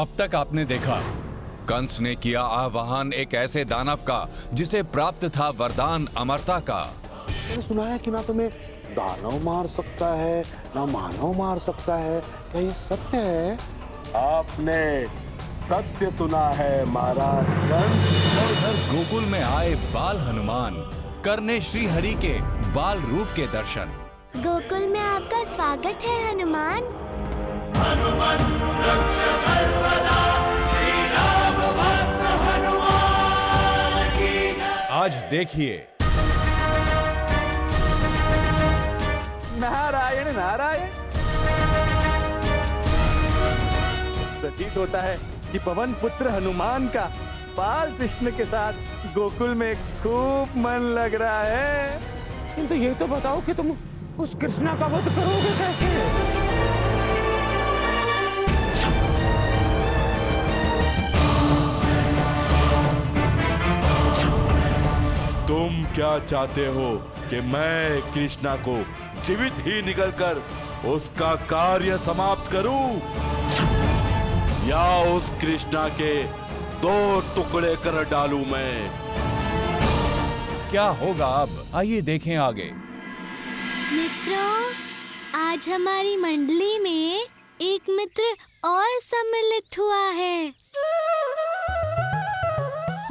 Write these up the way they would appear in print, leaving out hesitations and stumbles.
अब तक आपने देखा, कंस ने किया आह्वान एक ऐसे दानव का जिसे प्राप्त था वरदान अमरता का। मैंने सुना है कि ना तुम्हें दानव मार सकता है ना मानव मार सकता है, क्या ये सत्य है? आपने सत्य सुना है महाराज कंस। और उधर गोकुल में आए बाल हनुमान करने श्री हरि के बाल रूप के दर्शन। गोकुल में आपका स्वागत है हनुमान। हनुमान रक्ष सर्वदा, श्री राम भक्त हनुमान की। आज देखिए, नारायण नारायण। प्रतीत होता है कि पवन पुत्र हनुमान का बाल कृष्ण के साथ गोकुल में खूब मन लग रहा है। किंतु ये तो बताओ कि तुम उस कृष्णा का वध करोगे कैसे? तुम क्या चाहते हो कि मैं कृष्णा को जीवित ही निकलकर उसका कार्य समाप्त करूं, या उस कृष्णा के 2 टुकड़े कर डालूं मैं? क्या होगा अब, आइए देखें आगे। मित्रों, आज हमारी मंडली में एक मित्र और सम्मिलित हुआ है।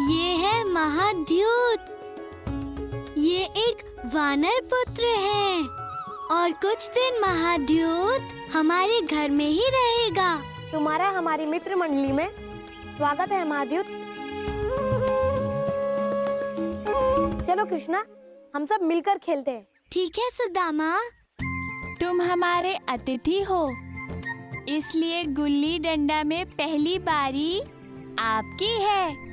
ये है महाद्यूत। ये एक वानर पुत्र है और कुछ दिन महाद्यूत हमारे घर में ही रहेगा। तुम्हारा हमारी मित्र मंडली में स्वागत है महाद्यूत। चलो कृष्णा, हम सब मिलकर खेलते हैं। ठीक है सुदामा। तुम हमारे अतिथि हो, इसलिए गुल्ली डंडा में पहली बारी आपकी है।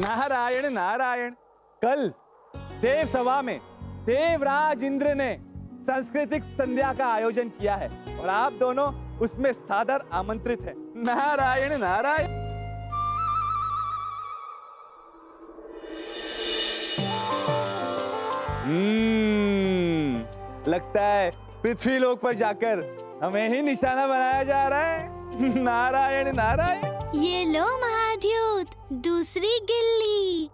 नारायण नारायण। कल देव सभा में देवराज इंद्र ने सांस्कृतिक संध्या का आयोजन किया है और आप दोनों उसमें सादर आमंत्रित हैं। नारायण नारायण। लगता है पृथ्वी लोक पर जाकर हमें ही निशाना बनाया जा रहा है। नारायण नारायण। ये लो महाद्यूत, दूसरी गिल्ली।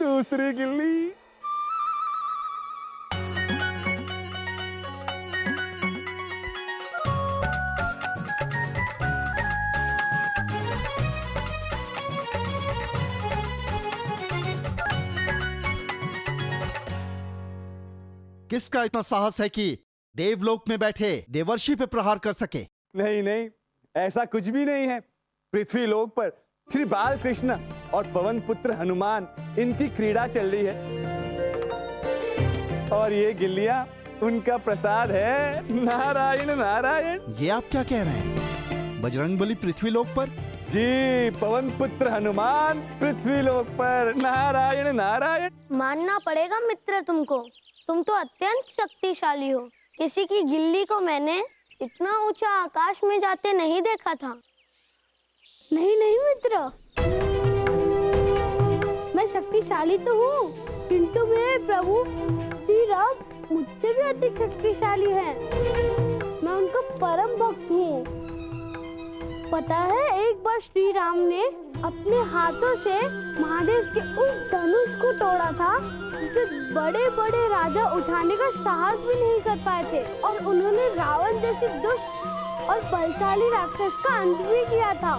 दूसरी गिल्ली। किसका इतना साहस है कि देवलोक में बैठे देवर्षि पे प्रहार कर सके? नहीं नहीं, ऐसा कुछ भी नहीं है। पृथ्वी लोक पर श्री बाल कृष्ण और पवन पुत्र हनुमान, इनकी क्रीड़ा चल रही है और ये गिल्लियां उनका प्रसाद है। नारायण नारायण। ये आप क्या कह रहे हैं? बजरंगबली पृथ्वी लोक पर? जी, पवन पुत्र हनुमान पृथ्वी लोक पर। नारायण नारायण। मानना पड़ेगा मित्र तुमको, तुम तो अत्यंत शक्तिशाली हो। किसी की गिल्ली को मैंने इतना ऊंचा आकाश में जाते नहीं देखा था। नहीं नहीं मित्र, मैं शक्तिशाली तो हूँ, किंतु मेरे प्रभु श्री राम मुझसे भी अधिक शक्तिशाली हैं। मैं उनका परम भक्त हूँ। पता है, एक बार श्री राम ने अपने हाथों से महादेव के उस धनुष को तोड़ा था जिसे बड़े बड़े राजा उठाने का साहस भी नहीं कर पाए थे, और उन्होंने रावण जैसे दुष्ट और बलशाली राक्षस का अंत भी किया था।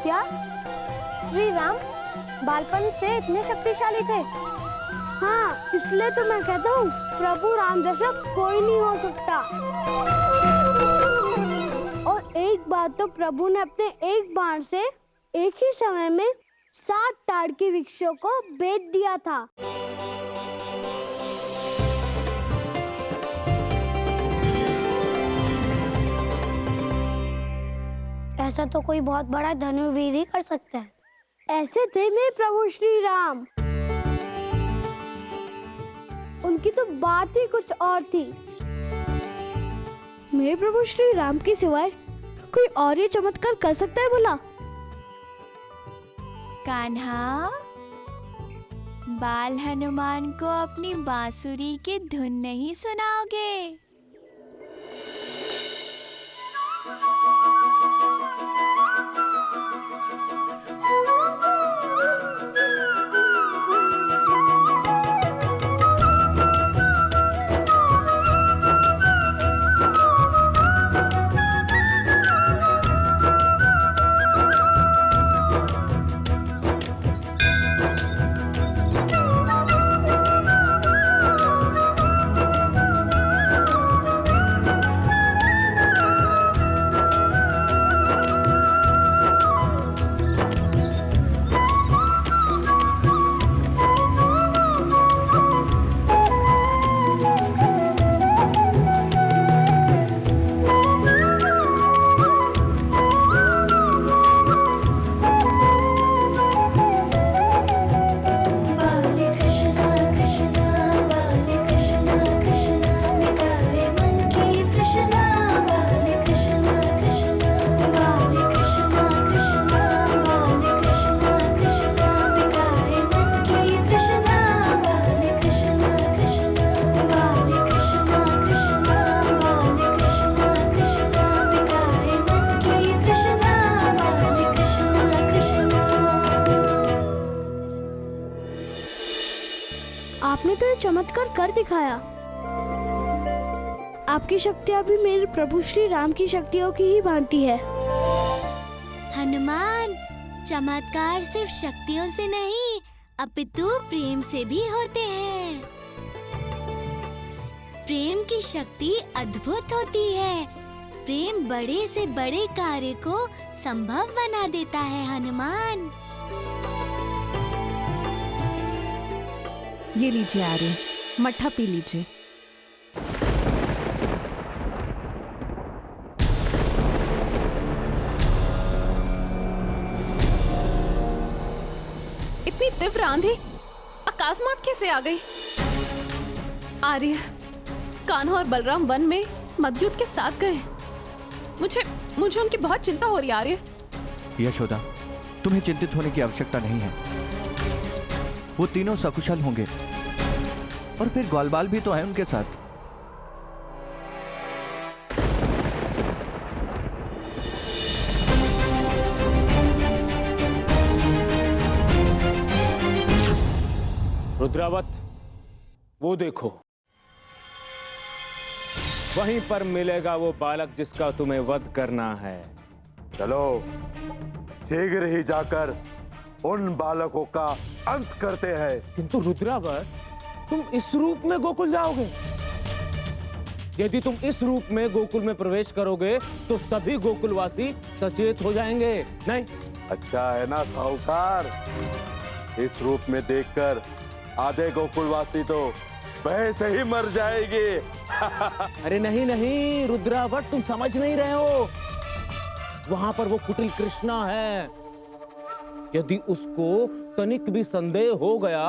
क्या श्री राम बालपन से इतने शक्तिशाली थे? हाँ, इसलिए तो मैं कहता हूँ प्रभु राम जैसा कोई नहीं हो सकता। और एक बार तो प्रभु ने अपने एक बाण से एक ही समय में 7 ताड़ के वृक्षों को बेच दिया था। ऐसा तो कोई बहुत बड़ा धनुर्वीर ही कर सकता है। ऐसे थे मेरे प्रभु श्री राम। उनकी तो बात ही कुछ और थी। मेरे प्रभु श्री राम की सिवाय कोई और ये चमत्कार कर सकता है बोला? कान्हा, बाल हनुमान को अपनी बांसुरी की धुन नहीं सुनाओगे? आपने तो ये चमत्कार कर दिखाया। आपकी शक्तियाँ भी मेरे प्रभु श्री राम की शक्तियों की ही भांति है। हनुमान, चमत्कार सिर्फ शक्तियों से नहीं अपितु प्रेम से भी होते हैं। प्रेम की शक्ति अद्भुत होती है। प्रेम बड़े से बड़े कार्य को संभव बना देता है हनुमान। ये लीजिए आर्य, मट्ठा पी लीजिए। इतनी तीव्र आंधी अकस्मात कैसे आ गई? आर्य, कान्हा और बलराम वन में मधुयुद्ध के साथ गए। मुझे उनकी बहुत चिंता हो रही है आर्य। यशोदा, तुम्हें चिंतित होने की आवश्यकता नहीं है। वो तीनों सकुशल होंगे और फिर ग्वालबाल भी तो है उनके साथ। रुद्रावत, वो देखो, वहीं पर मिलेगा वो बालक जिसका तुम्हें वध करना है। चलो शीघ्र ही जाकर उन बालकों का अंत करते हैं। किंतु रुद्रावत, तुम इस रूप में गोकुल जाओगे? यदि तुम इस रूप में गोकुल में प्रवेश करोगे तो सभी गोकुलवासी सचेत हो जाएंगे। नहीं? अच्छा है ना साहूकार, इस रूप में देखकर आधे गोकुलवासी तो वैसे ही मर जाएंगे। अरे नहीं नहीं रुद्रावत, तुम समझ नहीं रहे हो। वहां पर वो कुटिल कृष्णा है। यदि उसको तनिक भी संदेह हो गया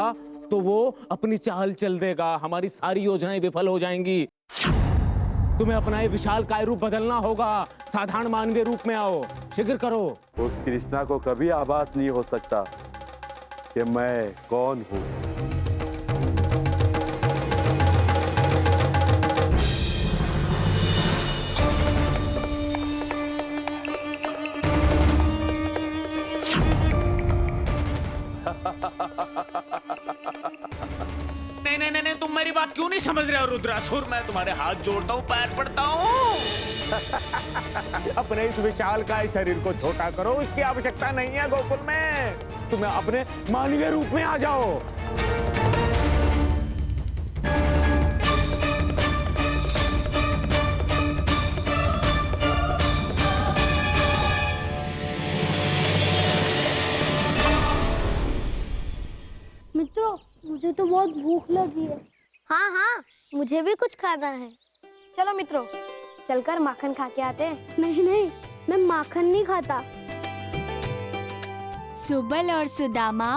तो वो अपनी चाल चल देगा। हमारी सारी योजनाएं विफल हो जाएंगी। तुम्हें अपना ये विशाल काय रूप बदलना होगा। साधारण मानवीय रूप में आओ, शीघ्र करो। उस कृष्णा को कभी आभास नहीं हो सकता कि मैं कौन हूं। नहीं, तुम मेरी बात क्यों नहीं समझ रहे हो रुद्रासुर? मैं तुम्हारे हाथ जोड़ता हूँ, पैर पड़ता हूँ। अपने इस विशाल काय शरीर को छोटा करो, इसकी आवश्यकता नहीं है गोकुल में। तुम्हें अपने मानवीय रूप में आ जाओ। मित्रों, मुझे तो बहुत भूख लगी है। हाँ हाँ, मुझे भी कुछ खाना है। चलो मित्रों, चलकर माखन खा के आते हैं। नहीं नहीं, मैं माखन नहीं खाता। सुबल और सुदामा,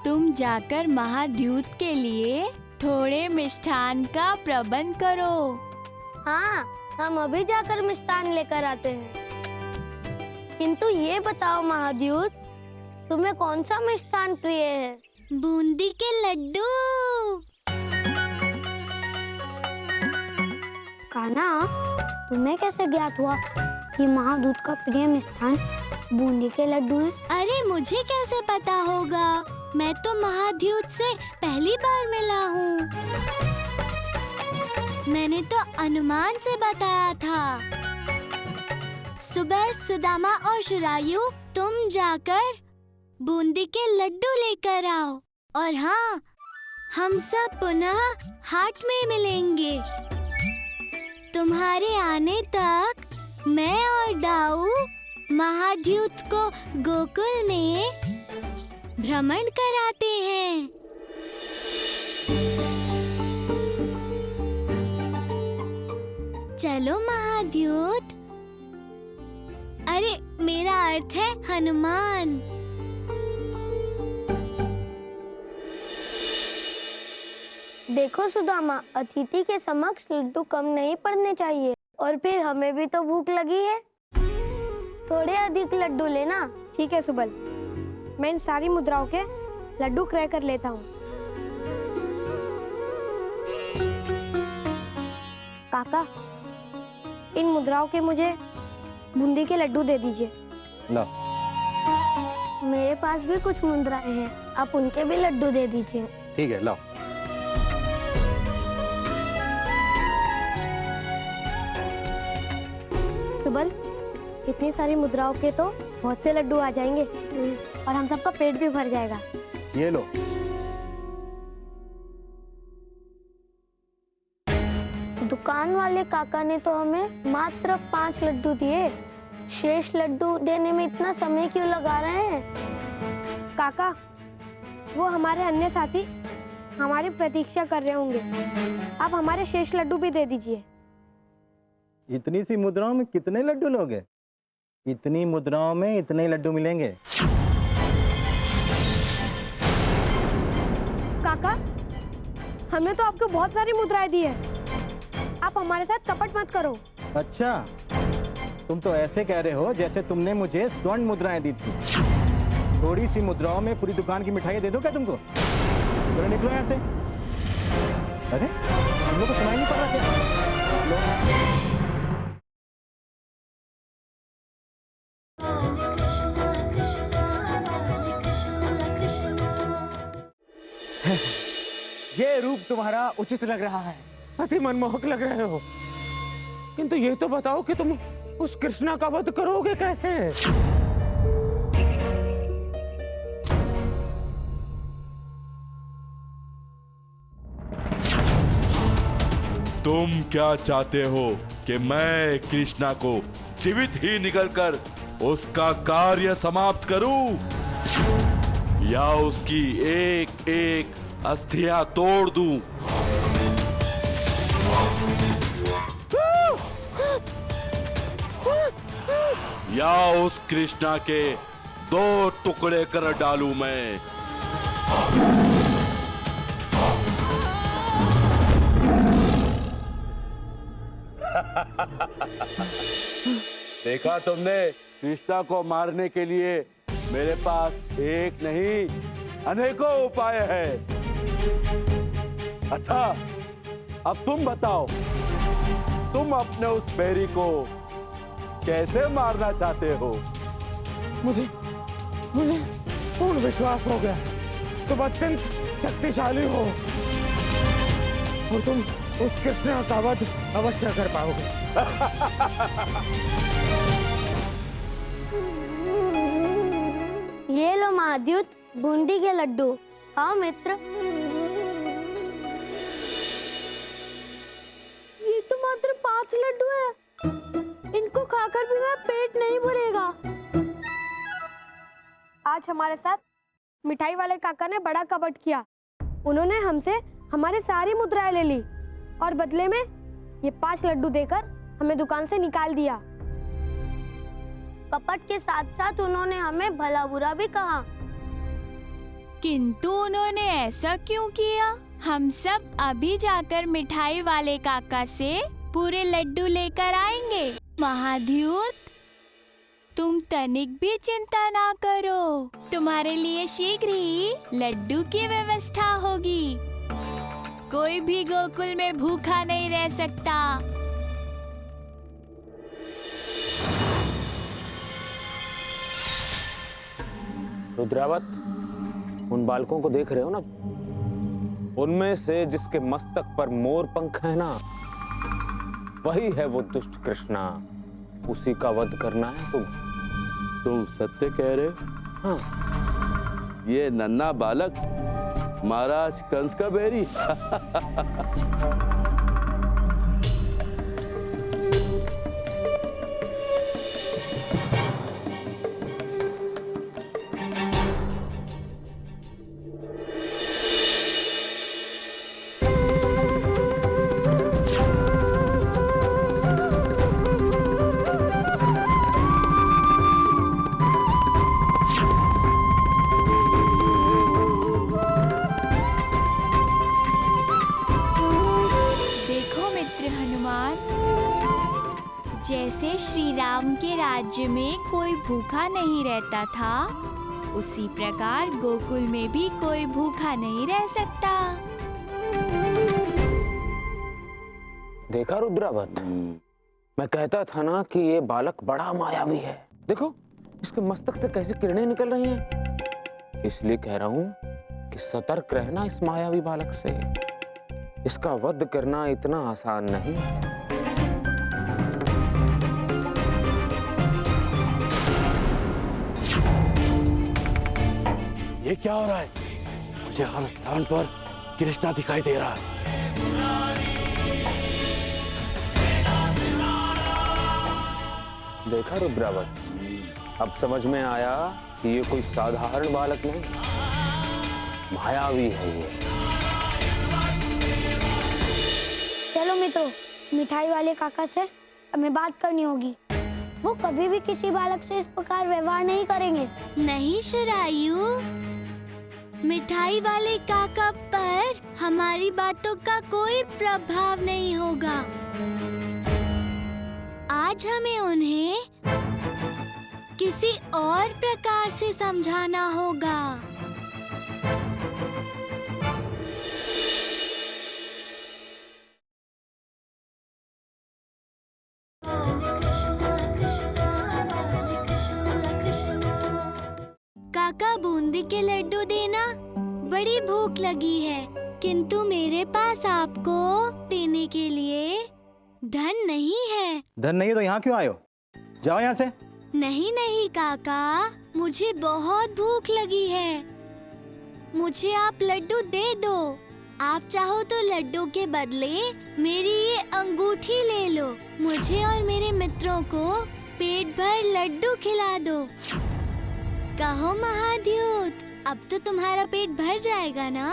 तुम जाकर महाद्यूत के लिए थोड़े मिष्ठान का प्रबंध करो। हाँ, हम अभी जाकर मिष्ठान लेकर आते हैं। किंतु ये बताओ महाद्यूत, तुम्हें कौन सा मिष्ठान प्रिय है? बूंदी के लड्डू। कान्हा, तुम्हें कैसे ज्ञात हुआ कि महादूत का प्रिय मिष्ठान बूंदी के लड्डू हैं? अरे मुझे कैसे पता होगा? मैं तो महाद्यूत से पहली बार मिला हूँ। मैंने तो अनुमान से बताया था। सुबह सुदामा और शुरायु, तुम जाकर बूंदी के लड्डू लेकर आओ। और हाँ, हम सब पुनः हाट में मिलेंगे। तुम्हारे आने तक मैं और दाऊ महाद्यूत को गोकुल में भ्रमण कराते हैं। चलो महाद्यूत। अरे मेरा अर्थ है हनुमान। देखो सुदामा, अतिथि के समक्ष लड्डू कम नहीं पड़ने चाहिए। और फिर हमें भी तो भूख लगी है, थोड़े अधिक लड्डू लेना। ठीक है सुबल, मैं इन सारी मुद्राओं के लड्डू क्रय कर लेता हूँ। काका, इन मुद्राओं के मुझे बूंदी के लड्डू दे दीजिए। लो। मेरे पास भी कुछ मुद्राएं हैं, आप उनके भी लड्डू दे दीजिए। ठीक है, लो। सुबल, इतनी सारी मुद्राओं के तो बहुत से लड्डू आ जाएंगे और हम सबका पेट भी भर जाएगा। ये लो। दुकान वाले काका ने तो हमें मात्र 5 लड्डू दिए। शेष लड्डू देने में इतना समय क्यों लगा रहे हैं? काका, वो हमारे अन्य साथी हमारी प्रतीक्षा कर रहे होंगे। आप हमारे शेष लड्डू भी दे दीजिए। इतनी सी मुद्राओं में कितने लड्डू लोगे? इतनी मुद्राओं में इतने लड्डू मिलेंगे। काका, हमने तो आपको बहुत सारी मुद्राएं दी है। आप हमारे साथ कपट मत करो। अच्छा, तुम तो ऐसे कह रहे हो जैसे तुमने मुझे स्वर्ण मुद्राएं दी थी। थोड़ी सी मुद्राओं में पूरी दुकान की मिठाई दे दो क्या तुमको? चलो निकलो यहाँ से। अरे हम लोग को सुनाई नहीं पड़ रहा क्या? ये रूप तुम्हारा उचित लग रहा है, अति मनमोहक लग रहे हो। किंतु ये तो बताओ कि तुम उस कृष्णा का वध करोगे कैसे? तुम क्या चाहते हो कि मैं कृष्णा को जीवित ही निकलकर उसका कार्य समाप्त करूं, या उसकी एक एक अस्थियां तोड़ दूं? या उस कृष्णा के 2 टुकड़े कर डालूं मैं? देखा तुमने, कृष्णा को मारने के लिए मेरे पास एक नहीं अनेकों उपाय है। अच्छा, अब तुम बताओ, तुम अपने उस बैरी को कैसे मारना चाहते हो? मुझे पूर्ण विश्वास हो गया तुम अत्यंत शक्तिशाली हो और तुम उस कृष्ण का वध अवश्य कर पाओगे। ये लो महाद्यूत, बूंदी के लड्डू। आओ मित्र। ये तो मात्र 5 लड्डू है, इनको खाकर भी मेरा पेट नहीं भरेगा। आज हमारे साथ मिठाई वाले काका ने बड़ा कपट किया। उन्होंने हमसे हमारी सारी मुद्राएं ले ली और बदले में ये 5 लड्डू देकर हमें दुकान से निकाल दिया। कपट के साथ साथ उन्होंने हमें भला बुरा भी कहा। किंतु उन्होंने ऐसा क्यों किया? हम सब अभी जाकर मिठाई वाले काका से पूरे लड्डू लेकर आएंगे। महाद्यूत, तुम तनिक भी चिंता ना करो, तुम्हारे लिए शीघ्र ही लड्डू की व्यवस्था होगी। कोई भी गोकुल में भूखा नहीं रह सकता। रुद्रावत, उन बालकों को देख रहे हो ना? उनमें से जिसके मस्तक पर मोर पंख है ना, वही है वो दुष्ट कृष्णा। उसी का वध करना है तुम्हें। तुम सत्य कह रहे हो? हाँ। ये नन्हा बालक महाराज कंस का बैरी? जैसे श्री राम के राज्य में कोई भूखा नहीं रहता था, उसी प्रकार गोकुल में भी कोई भूखा नहीं रह सकता। देखा रुद्रावत, मैं कहता था ना कि ये बालक बड़ा मायावी है। देखो इसके मस्तक से कैसी किरणें निकल रही हैं। इसलिए कह रहा हूं कि सतर्क रहना इस मायावी बालक से। इसका वध करना इतना आसान नहीं है। ये क्या हो रहा है? मुझे हर स्थान पर कृष्णा दिखाई दे रहा है। देखा रुद्रावत, अब समझ में आया कि ये कोई साधारण बालक नहीं, मायावी है ये। चलो मित्रों, मिठाई वाले काका से हमें बात करनी होगी। वो कभी भी किसी बालक से इस प्रकार व्यवहार नहीं करेंगे। नहीं शरायु, मिठाई वाले काका पर हमारी बातों का कोई प्रभाव नहीं होगा। आज हमें उन्हें किसी और प्रकार से समझाना होगा। काका, बूंदी के लड्डू देना, बड़ी भूख लगी है, किंतु मेरे पास आपको देने के लिए धन नहीं है। धन नहीं है तो यहाँ क्यों आए हो? जाओ यहाँ से। नहीं नहीं काका, मुझे बहुत भूख लगी है, मुझे आप लड्डू दे दो। आप चाहो तो लड्डू के बदले मेरी ये अंगूठी ले लो। मुझे और मेरे मित्रों को पेट भर लड्डू खिला दो। कहो महाद्यूत, अब तो तुम्हारा पेट भर जाएगा ना?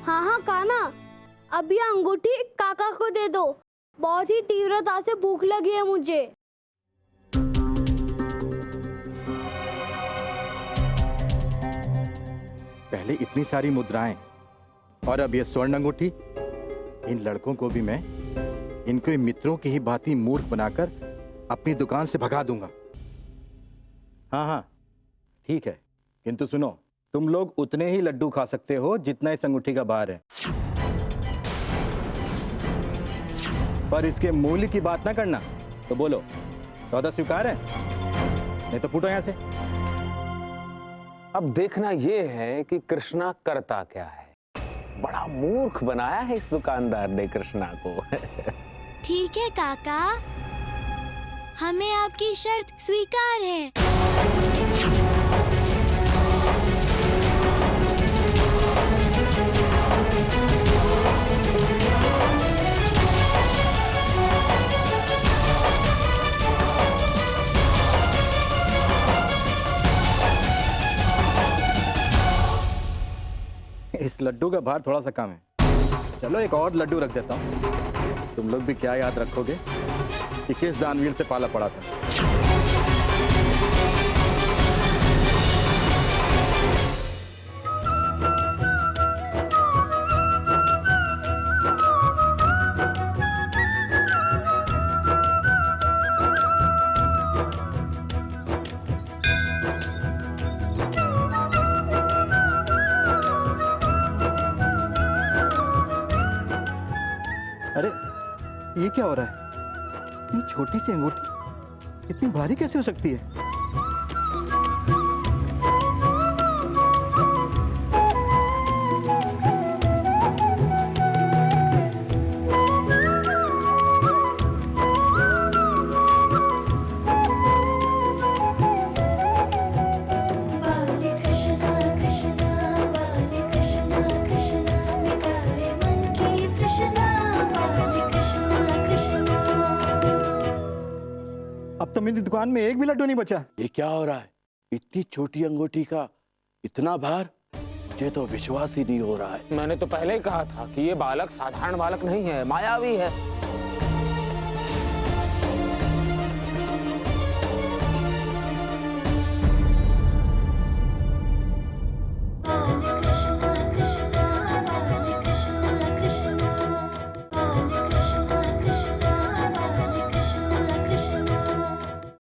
हाँ हाँ कान्हा, अब ये अंगूठी काका को दे दो। बहुत ही तीव्रता से भूख लगी है मुझे। पहले इतनी सारी मुद्राएं और अब ये स्वर्ण अंगूठी। इन लड़कों को भी मैं इनके मित्रों की ही भांति मूर्ख बनाकर अपनी दुकान से भगा दूंगा। हाँ हाँ ठीक है, किंतु सुनो, तुम लोग उतने ही लड्डू खा सकते हो जितना इस अंगूठी का भार है, पर इसके मूल्य की बात ना करना। तो बोलो, सौदा स्वीकार है? नहीं तो फूटो यहां से। अब देखना ये है कि कृष्णा करता क्या है। बड़ा मूर्ख बनाया है इस दुकानदार ने कृष्णा को। ठीक है काका, हमें आपकी शर्त स्वीकार है। इस लड्डू का भार थोड़ा सा कम है। चलो एक और लड्डू रख देता हूँ। तुम लोग भी क्या याद रखोगे कि किस दानवीर से पाला पड़ा था। अरे ये क्या हो रहा है? इतनी छोटी सी अंगूठी इतनी भारी कैसे हो सकती है? अब तो मेरी दुकान में एक भी लड्डू नहीं बचा। ये क्या हो रहा है? इतनी छोटी अंगूठी का इतना भार, मुझे तो विश्वास ही नहीं हो रहा है। मैंने तो पहले ही कहा था कि ये बालक साधारण बालक नहीं है, मायावी है।